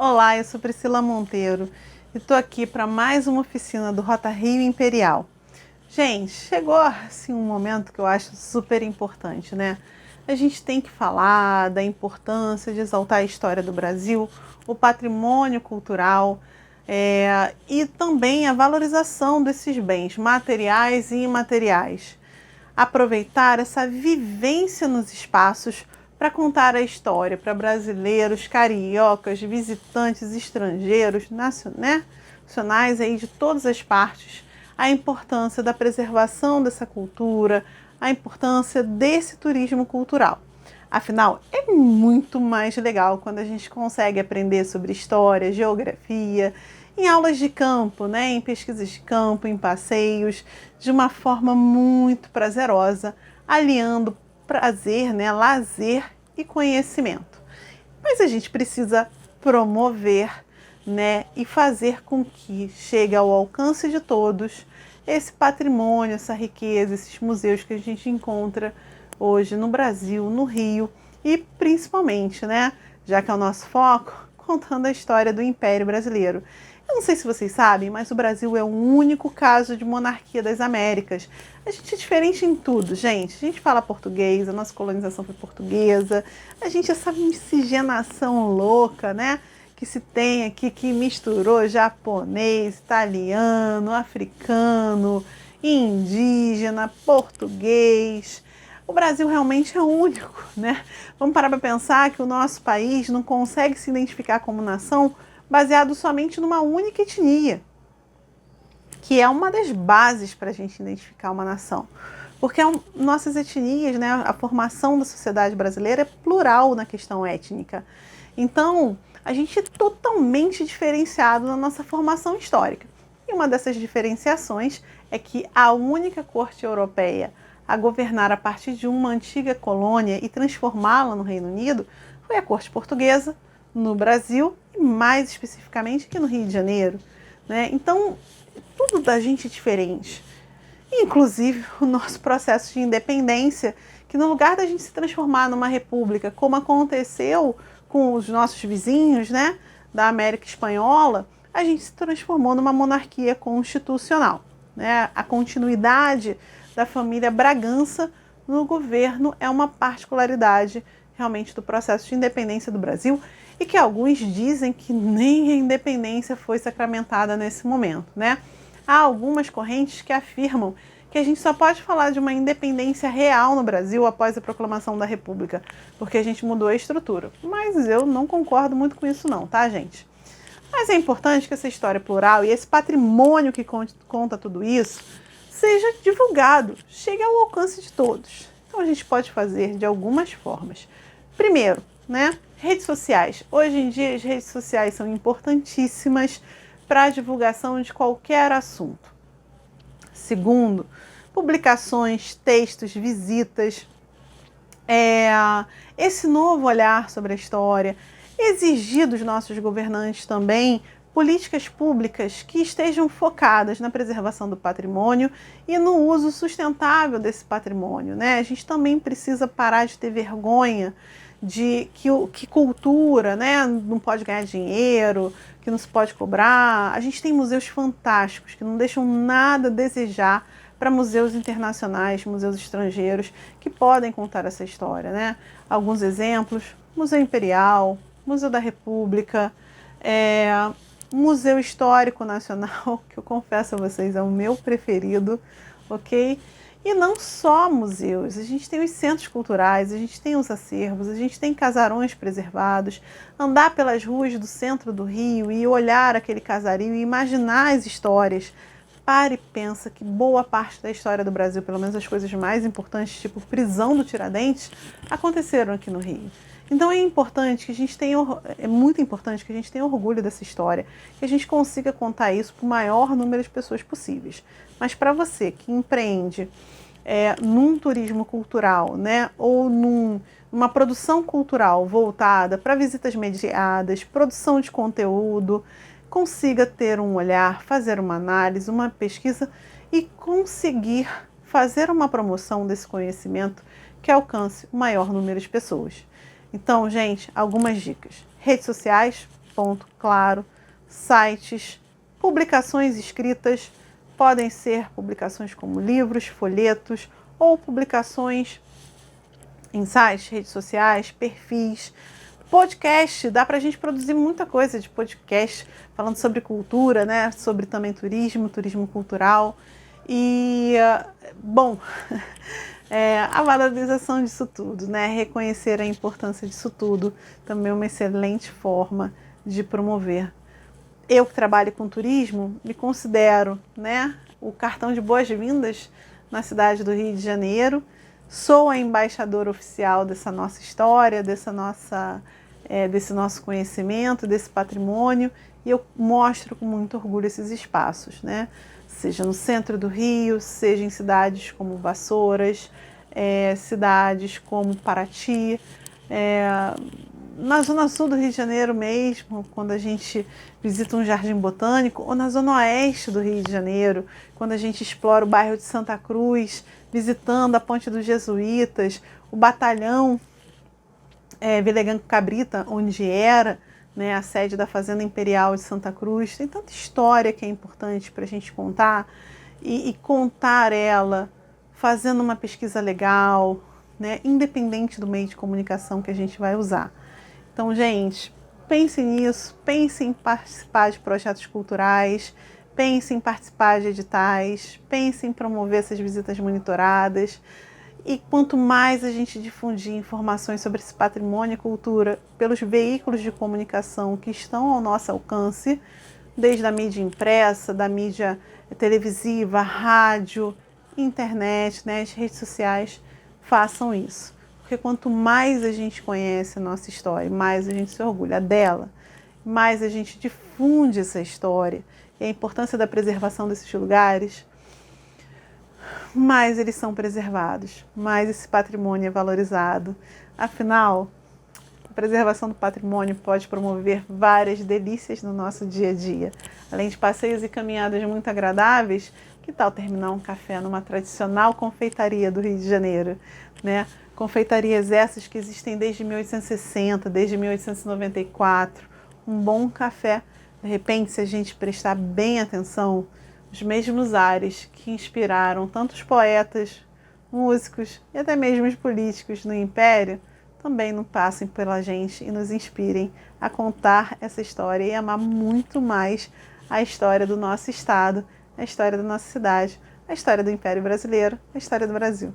Olá, eu sou Priscila Monteiro e estou aqui para mais uma oficina do Rota Rio Imperial. Gente, chegou assim um momento que eu acho super importante, né? A gente tem que falar da importância de exaltar a história do Brasil, o patrimônio cultural e também a valorização desses bens materiais e imateriais. Aproveitar essa vivência nos espaços para contar a história para brasileiros, cariocas, visitantes estrangeiros, nacionais aí de todas as partes, a importância da preservação dessa cultura, a importância desse turismo cultural. Afinal, é muito mais legal quando a gente consegue aprender sobre história, geografia, em aulas de campo, em pesquisas de campo, em passeios, de uma forma muito prazerosa, aliando prazer, lazer e conhecimento. Mas a gente precisa promover, e fazer com que chegue ao alcance de todos esse patrimônio, essa riqueza, esses museus que a gente encontra hoje no Brasil, no Rio e principalmente, já que é o nosso foco, contando a história do Império Brasileiro. Eu não sei se vocês sabem, mas o Brasil é o único caso de monarquia das Américas. A gente é diferente em tudo, gente. A gente fala português, a nossa colonização foi portuguesa, a gente é essa miscigenação louca, que se tem aqui, que misturou japonês, italiano, africano, indígena, português. O Brasil realmente é único, Vamos parar para pensar que o nosso país não consegue se identificar como nação baseado somente numa única etnia, que é uma das bases para a gente identificar uma nação. Porque nossas etnias, a formação da sociedade brasileira é plural na questão étnica. Então, a gente é totalmente diferenciado na nossa formação histórica. E uma dessas diferenciações é que a única corte europeia a governar a partir de uma antiga colônia e transformá-la no Reino Unido foi a corte portuguesa, no Brasil e mais especificamente aqui no Rio de Janeiro. Então, tudo da gente é diferente. Inclusive o nosso processo de independência, que no lugar da gente se transformar numa república, como aconteceu com os nossos vizinhos, da América Espanhola, a gente se transformou numa monarquia constitucional. A continuidade da família Bragança no governo é uma particularidade realmente do processo de independência do Brasil e que alguns dizem que nem a independência foi sacramentada nesse momento, Há algumas correntes que afirmam que a gente só pode falar de uma independência real no Brasil após a proclamação da República, porque a gente mudou a estrutura. Mas eu não concordo muito com isso não, tá, gente? Mas é importante que essa história plural e esse patrimônio que conta tudo isso seja divulgado, chegue ao alcance de todos. Então a gente pode fazer de algumas formas. Primeiro, redes sociais. Hoje em dia as redes sociais são importantíssimas para a divulgação de qualquer assunto. Segundo, publicações, textos, visitas, esse novo olhar sobre a história, exigir dos nossos governantes também políticas públicas que estejam focadas na preservação do patrimônio e no uso sustentável desse patrimônio. A gente também precisa parar de ter vergonha de que cultura não pode ganhar dinheiro, que não se pode cobrar. A gente tem museus fantásticos que não deixam nada a desejar para museus internacionais, museus estrangeiros que podem contar essa história. Alguns exemplos: Museu Imperial, Museu da República, Museu Histórico Nacional, que eu confesso a vocês é o meu preferido, ok? E não só museus, a gente tem os centros culturais, a gente tem os acervos, a gente tem casarões preservados. Andar pelas ruas do centro do Rio e olhar aquele casario e imaginar as histórias. Pare e pensa que boa parte da história do Brasil, pelo menos as coisas mais importantes, tipo prisão do Tiradentes, aconteceram aqui no Rio. Então é muito importante que a gente tenha orgulho dessa história, que a gente consiga contar isso para o maior número de pessoas possíveis. Mas para você que empreende num turismo cultural, ou numa produção cultural voltada para visitas mediadas, produção de conteúdo, consiga ter um olhar, fazer uma análise, uma pesquisa e conseguir fazer uma promoção desse conhecimento que alcance o maior número de pessoas. Então, gente, algumas dicas. Redes sociais, ponto claro, sites, publicações escritas, podem ser publicações como livros, folhetos ou publicações em sites, redes sociais, perfis, podcast. Dá para a gente produzir muita coisa de podcast, falando sobre cultura, né? Sobre também turismo cultural. E, bom, a valorização disso tudo, né? Reconhecer a importância disso tudo, também é uma excelente forma de promover. Eu que trabalho com turismo, me considero, né, o cartão de boas-vindas na cidade do Rio de Janeiro. Sou a embaixadora oficial dessa nossa história, desse nosso conhecimento, desse patrimônio, e eu mostro com muito orgulho esses espaços, né? Seja no centro do Rio, seja em cidades como Vassouras, cidades como Paraty, na zona sul do Rio de Janeiro mesmo, quando a gente visita um jardim botânico, ou na zona oeste do Rio de Janeiro, quando a gente explora o bairro de Santa Cruz, visitando a Ponte dos Jesuítas, o batalhão Vileganco Cabrita, onde era, né, a sede da Fazenda Imperial de Santa Cruz. Tem tanta história que é importante para a gente contar, e contar ela fazendo uma pesquisa legal, né, independente do meio de comunicação que a gente vai usar. Então, gente, pense nisso, pense em participar de projetos culturais, pense em participar de editais, pense em promover essas visitas monitoradas. E quanto mais a gente difundir informações sobre esse patrimônio e cultura pelos veículos de comunicação que estão ao nosso alcance, desde a mídia impressa, da mídia televisiva, rádio, internet, né, as redes sociais, façam isso. Porque quanto mais a gente conhece a nossa história, mais a gente se orgulha dela, mais a gente difunde essa história e a importância da preservação desses lugares, mais eles são preservados, mais esse patrimônio é valorizado. Afinal, a preservação do patrimônio pode promover várias delícias no nosso dia a dia. Além de passeios e caminhadas muito agradáveis, que tal terminar um café numa tradicional confeitaria do Rio de Janeiro, né? Confeitarias essas que existem desde 1860, desde 1894. Um bom café, de repente, se a gente prestar bem atenção, os mesmos ares que inspiraram tantos poetas, músicos e até mesmo os políticos no Império, também não passem pela gente e nos inspirem a contar essa história e amar muito mais a história do nosso estado, a história da nossa cidade, a história do Império Brasileiro, a história do Brasil.